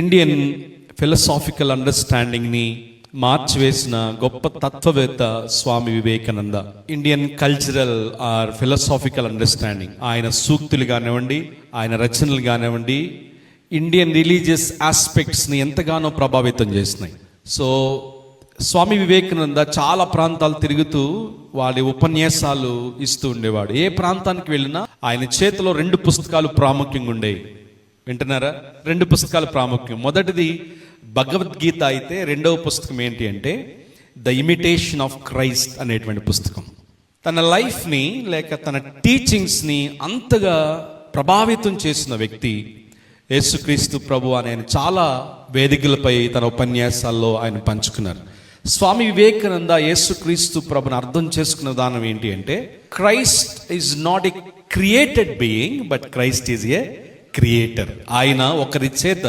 Indian philosophical అండర్స్టాండింగ్ని మార్చివేసిన గొప్ప తత్వవేత్త Swami Vivekananda. Indian cultural or philosophical understanding, ఆయన సూక్తులు కానివ్వండి, ఆయన రచనలు కానివ్వండి, ఇండియన్ రిలీజియస్ ఆస్పెక్ట్స్ని ఎంతగానో ప్రభావితం చేసినాయి. సో స్వామి వివేకానంద చాలా ప్రాంతాలు తిరుగుతూ వాళ్ళ ఉపన్యాసాలు ఇస్తూ ఉండేవాడు. ఏ ప్రాంతానికి వెళ్ళినా ఆయన చేతిలో 2 పుస్తకాలు ప్రాముఖ్యంగా ఉండేవి. వింటున్నారా? 2 పుస్తకాలు ప్రాముఖ్యం. మొదటిది భగవద్గీత అయితే, రెండవ పుస్తకం ఏంటి అంటే ద ఇమిటేషన్ ఆఫ్ క్రైస్ట్ అనేటువంటి పుస్తకం. తన లైఫ్ని లేక తన టీచింగ్స్ని అంతగా ప్రభావితం చేసిన వ్యక్తి యేసుక్రీస్తు ప్రభు అని ఆయన చాలా వేదికలపై తన ఉపన్యాసాల్లో ఆయన పంచుకున్నారు. స్వామి వివేకానంద యేసుక్రీస్తు ప్రభుని అర్థం చేసుకున్న విధానం ఏంటి అంటే, Christ is not a created being but Christ is a creator. ఆయన ఒకరి చేత